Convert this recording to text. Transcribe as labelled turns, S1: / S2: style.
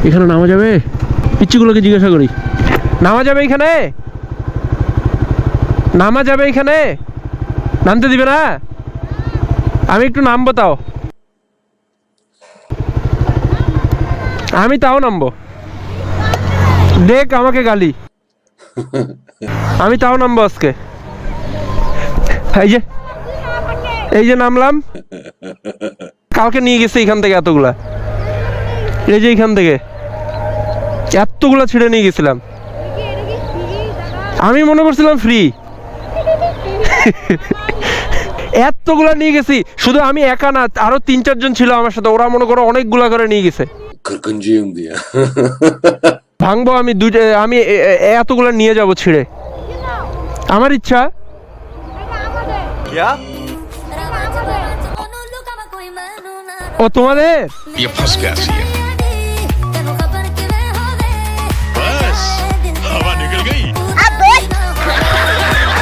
S1: এখানে নামা যাবে? পিচ্চিগুলোকে জিজ্ঞাসা করি, নামা যাবে এখানে? নামা যাবে এখানে? নামতে দিবে না? আমি একটু নামবো, তাও আমি তাও নামবো, দেখ আমাকে গালি, আমি তাও নামবো আজকে। এই যে নামলাম, কালকে নিয়ে গেছে এখান থেকে এতগুলা, এই যে এখান থেকে এতগুলা ছিঁড়ে নিয়ে গেছিলাম, আমি মনে করছিলাম ফ্রি। এতগুলা নিয়ে গেছি, শুধু আমি একা না, আরো 3-4 জন ছিল আমার সাথে, ওরা মনে করো অনেকগুলা করে নিয়ে গেছে। ভাঙবো আমি আমি এতগুলা নিয়ে যাব ছিঁড়ে, আমার ইচ্ছা। ও তোমাদের?